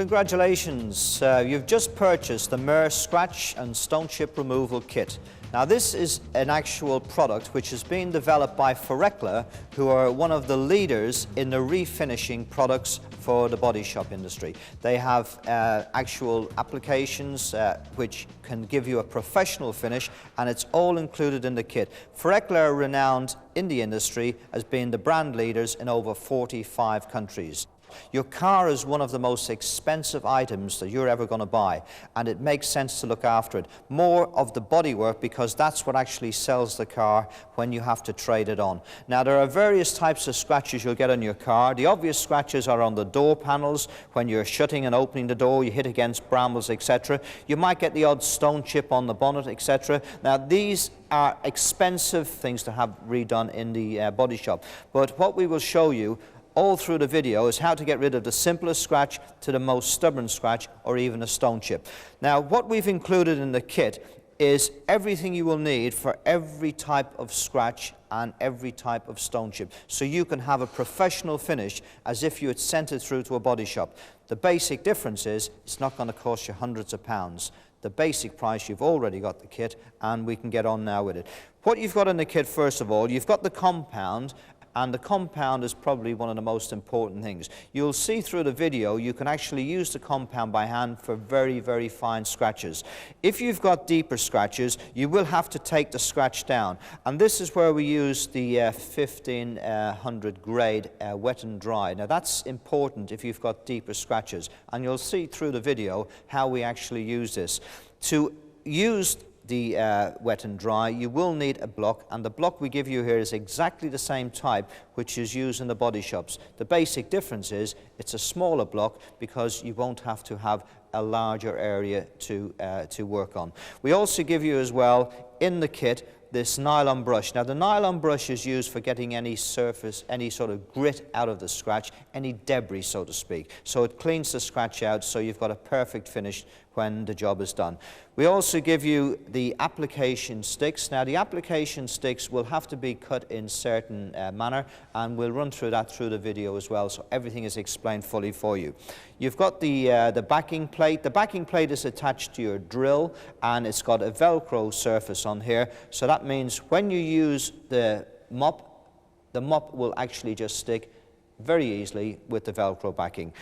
Congratulations, you've just purchased the Mer Scratch and Stone Chip Removal Kit. Now this is an actual product which has been developed by Forekla, who are one of the leaders in the refinishing products for the body shop industry. They have actual applications which can give you a professional finish, and it's all included in the kit. Forekla are renowned in the industry as being the brand leaders in over 45 countries. Your car is one of the most expensive items that you're ever going to buy, and it makes sense to look after it. More of the bodywork, because that's what actually sells the car when you have to trade it on. Now, there are various types of scratches you'll get on your car. The obvious scratches are on the door panels. When you're shutting and opening the door, you hit against brambles, etc. You might get the odd stone chip on the bonnet, etc. Now, these are expensive things to have redone in the body shop. But what we will show you all through the video is how to get rid of the simplest scratch to the most stubborn scratch, or even a stone chip. Now, what we've included in the kit is everything you will need for every type of scratch and every type of stone chip, so you can have a professional finish as if you had sent it through to a body shop. The basic difference is it's not going to cost you hundreds of pounds. The basic price, you've already got the kit, and we can get on now with it. What you've got in the kit, first of all, you've got the compound. And the compound is probably one of the most important things. You'll see through the video you can actually use the compound by hand for very, very fine scratches. If you've got deeper scratches, you will have to take the scratch down. And this is where we use the 1500 grade wet and dry. Now that's important if you've got deeper scratches. And you'll see through the video how we actually use this. To use the wet and dry, you will need a block, and the block we give you here is exactly the same type which is used in the body shops. The basic difference is it's a smaller block because you won't have to have a larger area to work on. We also give you as well in the kit this nylon brush. Now the nylon brush is used for getting any surface, any sort of grit out of the scratch, any debris, so to speak. So it cleans the scratch out, so you've got a perfect finish when the job is done. We also give you the application sticks. Now the application sticks will have to be cut in certain manner, and we'll run through that through the video as well, so everything is explained fully for you. You've got the backing plate. The backing plate is attached to your drill, and it's got a Velcro surface on here, so that means when you use the mop will actually just stick very easily with the Velcro backing.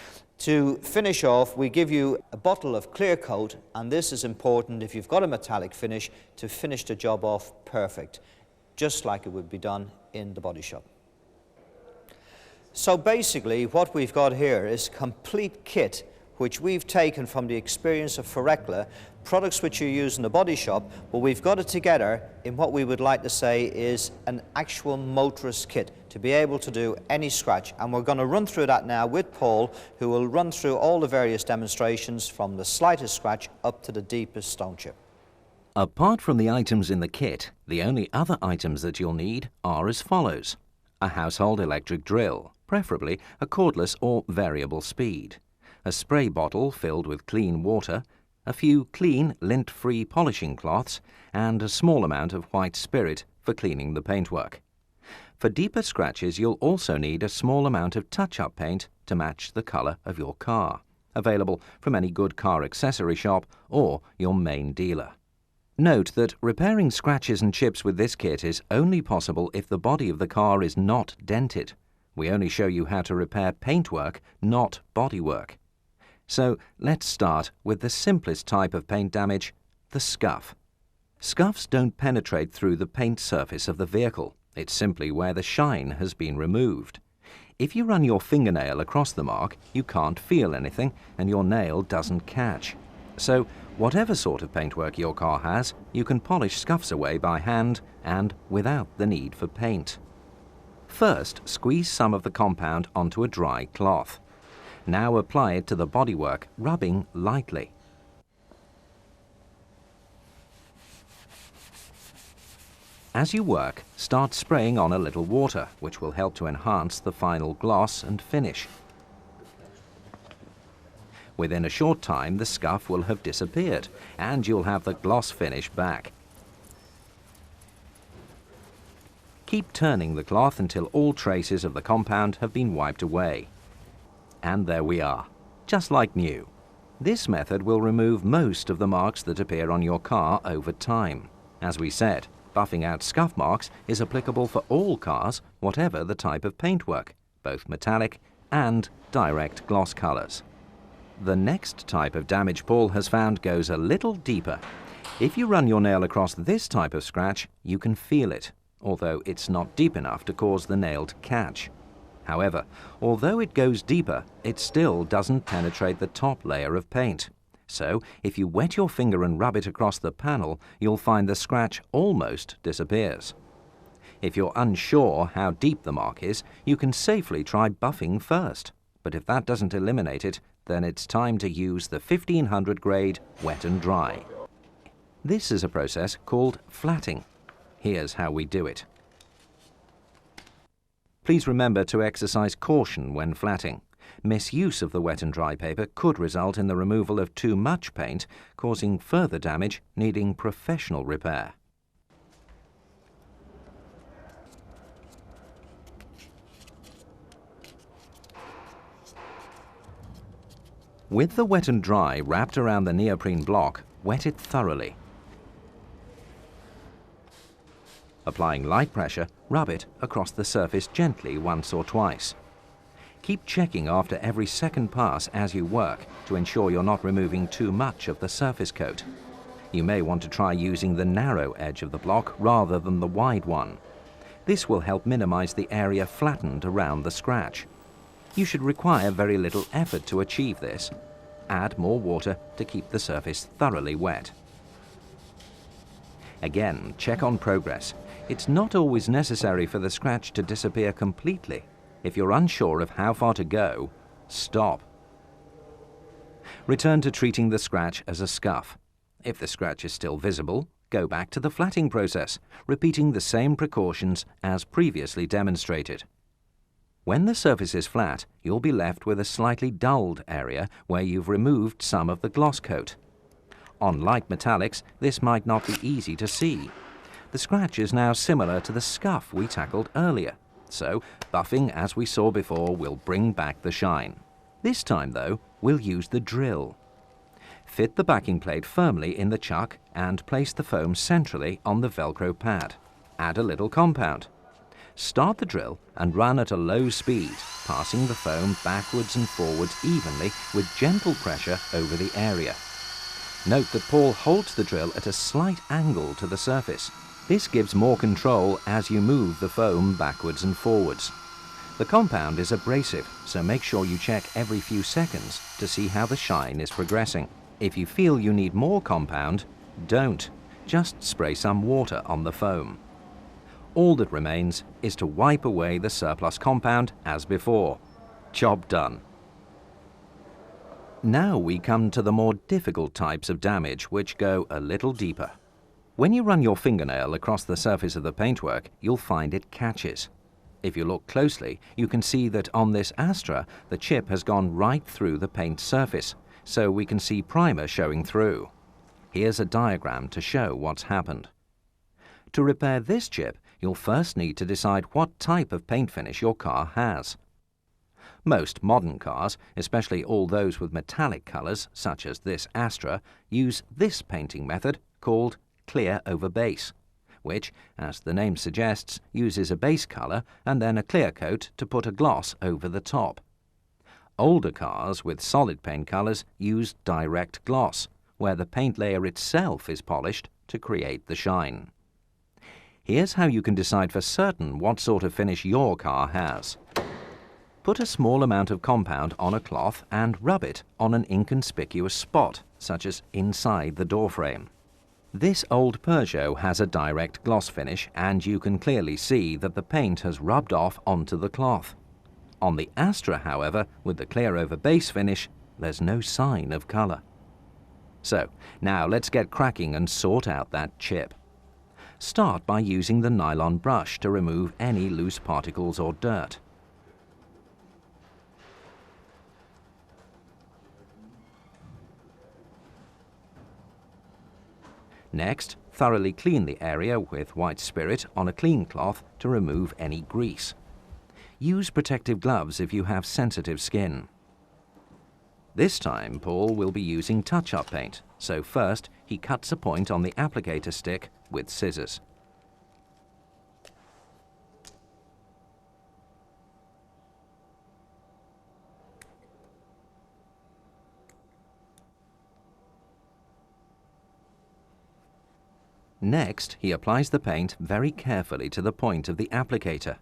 To finish off, we give you a bottle of clear coat, and this is important if you've got a metallic finish to finish the job off perfect, just like it would be done in the body shop. So basically what we've got here is a complete kit which we've taken from the experience of Forekla, products which you use in the body shop, but we've got it together in what we would like to say is an actual motorist kit to be able to do any scratch. And we're going to run through that now with Paul, who will run through all the various demonstrations from the slightest scratch up to the deepest stone chip. Apart from the items in the kit, the only other items that you'll need are as follows: a household electric drill, preferably a cordless or variable speed, a spray bottle filled with clean water, a few clean lint-free polishing cloths, and a small amount of white spirit for cleaning the paintwork. For deeper scratches, you'll also need a small amount of touch-up paint to match the colour of your car, available from any good car accessory shop or your main dealer. Note that repairing scratches and chips with this kit is only possible if the body of the car is not dented. We only show you how to repair paintwork, not bodywork. So let's start with the simplest type of paint damage, the scuff. Scuffs don't penetrate through the paint surface of the vehicle. It's simply where the shine has been removed. If you run your fingernail across the mark, you can't feel anything and your nail doesn't catch. So whatever sort of paintwork your car has, you can polish scuffs away by hand and without the need for paint. First, squeeze some of the compound onto a dry cloth. Now apply it to the bodywork, rubbing lightly. As you work, start spraying on a little water, which will help to enhance the final gloss and finish. Within a short time, the scuff will have disappeared, and you'll have the gloss finish back. Keep turning the cloth until all traces of the compound have been wiped away. And there we are. just like new. This method will remove most of the marks that appear on your car over time. As we said, buffing out scuff marks is applicable for all cars, whatever the type of paintwork, both metallic and direct gloss colors. The next type of damage Paul has found goes a little deeper. If you run your nail across this type of scratch, you can feel it, although it's not deep enough to cause the nail to catch. However, although it goes deeper, it still doesn't penetrate the top layer of paint. So, if you wet your finger and rub it across the panel, you'll find the scratch almost disappears. If you're unsure how deep the mark is, you can safely try buffing first. But if that doesn't eliminate it, then it's time to use the 1500 grade wet and dry. This is a process called flatting. Here's how we do it. Please remember to exercise caution when flatting. Misuse of the wet and dry paper could result in the removal of too much paint, causing further damage needing professional repair. With the wet and dry wrapped around the neoprene block, wet it thoroughly. Applying light pressure, rub it across the surface gently once or twice. Keep checking after every second pass as you work to ensure you're not removing too much of the surface coat. You may want to try using the narrow edge of the block rather than the wide one. This will help minimize the area flattened around the scratch. You should require very little effort to achieve this. Add more water to keep the surface thoroughly wet. Again, check on progress. It's not always necessary for the scratch to disappear completely. If you're unsure of how far to go, stop. Return to treating the scratch as a scuff. If the scratch is still visible, go back to the flatting process, repeating the same precautions as previously demonstrated. When the surface is flat, you'll be left with a slightly dulled area where you've removed some of the gloss coat. On light metallics, this might not be easy to see. The scratch is now similar to the scuff we tackled earlier, so buffing as we saw before will bring back the shine. This time though, we'll use the drill. Fit the backing plate firmly in the chuck and place the foam centrally on the Velcro pad. Add a little compound. Start the drill and run at a low speed, passing the foam backwards and forwards evenly with gentle pressure over the area. Note that Paul holds the drill at a slight angle to the surface. This gives more control as you move the foam backwards and forwards. The compound is abrasive, so make sure you check every few seconds to see how the shine is progressing. If you feel you need more compound, don't. Just spray some water on the foam. All that remains is to wipe away the surplus compound as before. Job done. Now we come to the more difficult types of damage which go a little deeper. When you run your fingernail across the surface of the paintwork, you'll find it catches. If you look closely, you can see that on this Astra, the chip has gone right through the paint surface, so we can see primer showing through. Here's a diagram to show what's happened. To repair this chip, you'll first need to decide what type of paint finish your car has. Most modern cars, especially all those with metallic colors, such as this Astra, use this painting method called clear over base, which, as the name suggests, uses a base color and then a clear coat to put a gloss over the top. Older cars with solid paint colors use direct gloss, where the paint layer itself is polished to create the shine. Here's how you can decide for certain what sort of finish your car has. Put a small amount of compound on a cloth and rub it on an inconspicuous spot, such as inside the door frame. This old Peugeot has a direct gloss finish, and you can clearly see that the paint has rubbed off onto the cloth. On the Astra, however, with the clear over base finish, there's no sign of color. So, now let's get cracking and sort out that chip. Start by using the nylon brush to remove any loose particles or dirt. Next, thoroughly clean the area with white spirit on a clean cloth to remove any grease. Use protective gloves if you have sensitive skin. This time, Paul will be using touch-up paint, so first he cuts a point on the applicator stick with scissors. Next, he applies the paint very carefully to the point of the applicator.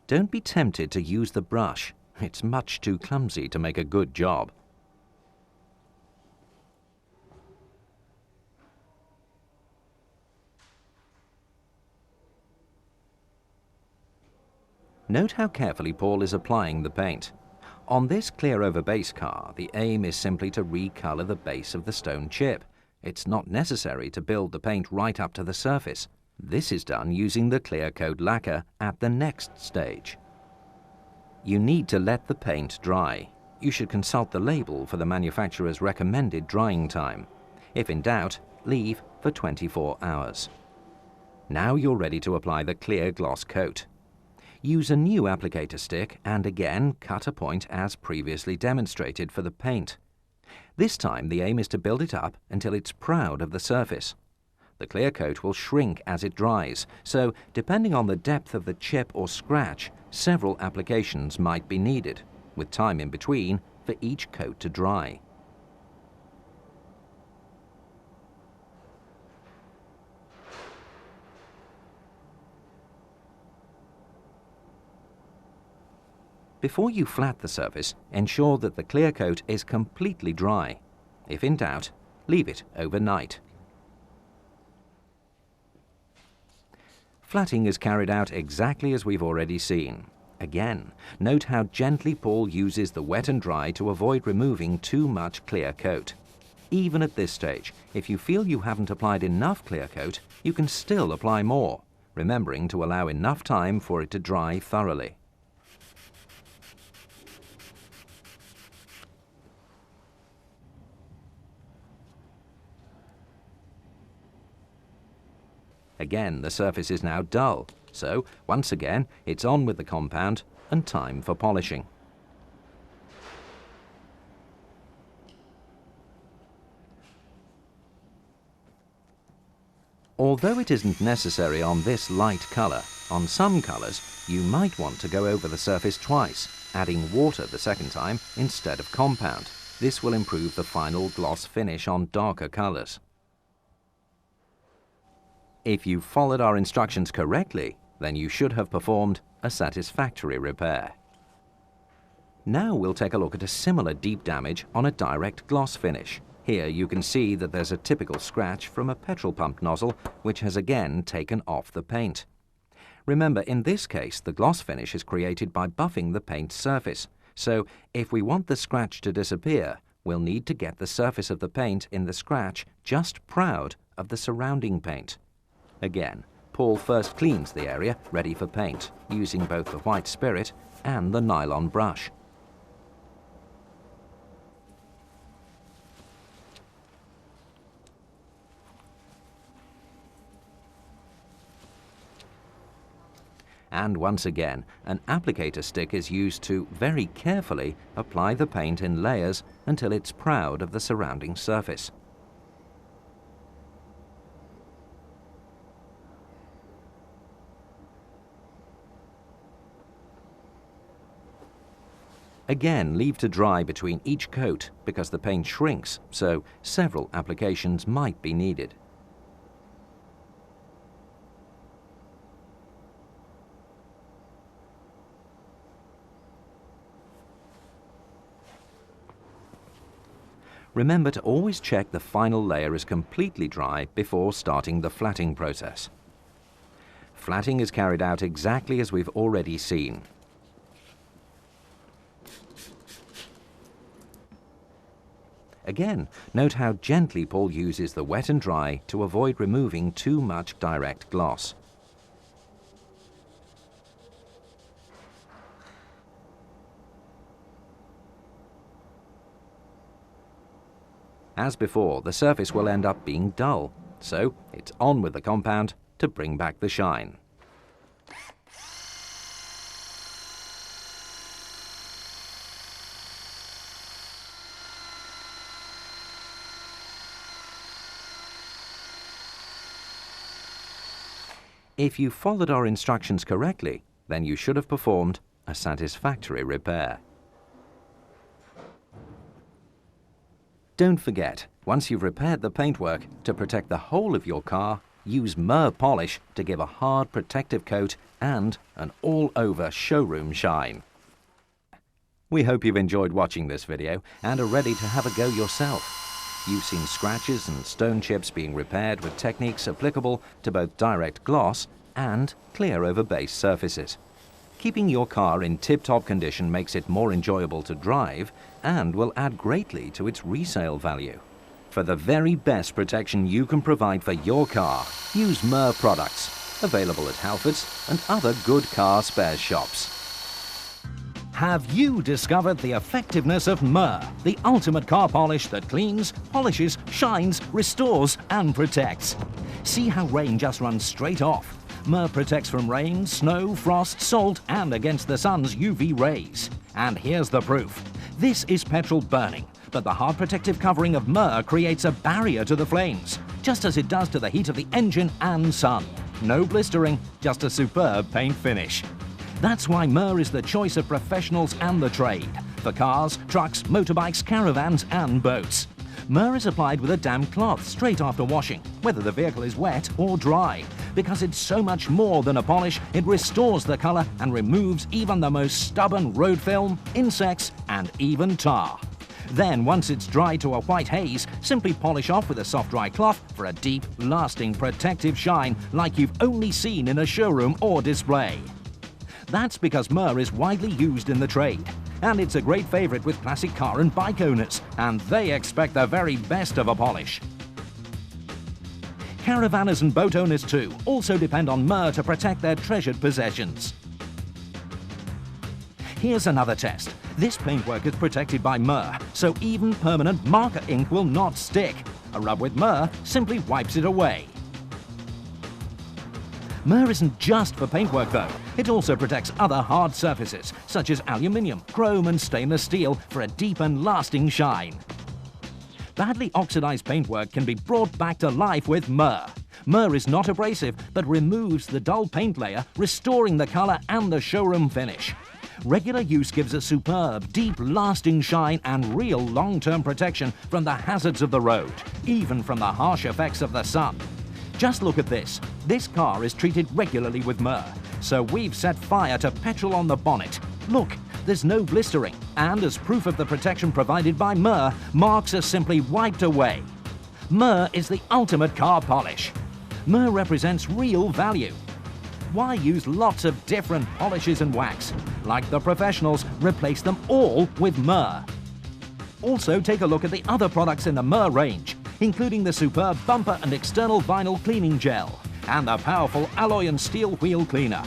Don't be tempted to use the brush. It's much too clumsy to make a good job. Note how carefully Paul is applying the paint. On this clear over base car, the aim is simply to recolor the base of the stone chip. It's not necessary to build the paint right up to the surface. This is done using the clear coat lacquer at the next stage. You need to let the paint dry. You should consult the label for the manufacturer's recommended drying time. If in doubt, leave for 24 hours. Now you're ready to apply the clear gloss coat. Use a new applicator stick and again cut a point as previously demonstrated for the paint. This time the aim is to build it up until it's proud of the surface. The clear coat will shrink as it dries, so depending on the depth of the chip or scratch, several applications might be needed, with time in between for each coat to dry. Before you flat the surface, ensure that the clear coat is completely dry. If in doubt, leave it overnight. Flatting is carried out exactly as we've already seen. Again, note how gently Paul uses the wet and dry to avoid removing too much clear coat. Even at this stage, if you feel you haven't applied enough clear coat, you can still apply more, remembering to allow enough time for it to dry thoroughly. Again, the surface is now dull, so once again it's on with the compound and time for polishing. Although it isn't necessary on this light colour, on some colours you might want to go over the surface twice, adding water the second time instead of compound. This will improve the final gloss finish on darker colours. If you followed our instructions correctly, then you should have performed a satisfactory repair. Now we'll take a look at a similar deep damage on a direct gloss finish. Here you can see that there's a typical scratch from a petrol pump nozzle which has again taken off the paint. Remember, in this case the gloss finish is created by buffing the paint surface, so if we want the scratch to disappear, we'll need to get the surface of the paint in the scratch just proud of the surrounding paint. Again, Paul first cleans the area ready for paint, using both the white spirit and the nylon brush. And once again, an applicator stick is used to very carefully apply the paint in layers until it's proud of the surrounding surface. Again, leave to dry between each coat because the paint shrinks, so several applications might be needed. Remember to always check the final layer is completely dry before starting the flatting process. Flatting is carried out exactly as we've already seen. Again, note how gently Paul uses the wet and dry to avoid removing too much direct gloss. As before, the surface will end up being dull, so it's on with the compound to bring back the shine. If you followed our instructions correctly, then you should have performed a satisfactory repair. Don't forget, once you've repaired the paintwork, to protect the whole of your car, use Mer polish to give a hard protective coat and an all-over showroom shine. We hope you've enjoyed watching this video and are ready to have a go yourself. You've seen scratches and stone chips being repaired with techniques applicable to both direct gloss and clear over base surfaces. Keeping your car in tip-top condition makes it more enjoyable to drive and will add greatly to its resale value. For the very best protection you can provide for your car, use Mer products, available at Halfords and other good car spares shops. Have you discovered the effectiveness of Mer, the ultimate car polish that cleans, polishes, shines, restores and protects? See how rain just runs straight off. Mer protects from rain, snow, frost, salt and against the sun's UV rays. And here's the proof. This is petrol burning, but the hard protective covering of Mer creates a barrier to the flames, just as it does to the heat of the engine and sun. No blistering, just a superb paint finish. That's why Mer is the choice of professionals and the trade, for cars, trucks, motorbikes, caravans and boats. Mer is applied with a damp cloth straight after washing, whether the vehicle is wet or dry. Because it's so much more than a polish, it restores the color and removes even the most stubborn road film, insects and even tar. Then, once it's dried to a white haze, simply polish off with a soft dry cloth for a deep, lasting protective shine like you've only seen in a showroom or display. That's because Mer is widely used in the trade, and it's a great favorite with classic car and bike owners, and they expect the very best of a polish. Caravanners and boat owners too also depend on Mer to protect their treasured possessions. Here's another test. This paintwork is protected by Mer, so even permanent marker ink will not stick. A rub with Mer simply wipes it away. Mer isn't just for paintwork though. It also protects other hard surfaces, such as aluminium, chrome and stainless steel for a deep and lasting shine. Badly oxidized paintwork can be brought back to life with Mer. Mer is not abrasive, but removes the dull paint layer, restoring the color and the showroom finish. Regular use gives a superb, deep, lasting shine and real long-term protection from the hazards of the road, even from the harsh effects of the sun. Just look at this. This car is treated regularly with Mer, so we've set fire to petrol on the bonnet. Look, there's no blistering, and as proof of the protection provided by Mer, marks are simply wiped away. Mer is the ultimate car polish. Mer represents real value. Why use lots of different polishes and wax? Like the professionals, replace them all with Mer. Also, take a look at the other products in the Mer range, including the superb bumper and external vinyl cleaning gel, and the powerful alloy and steel wheel cleaner.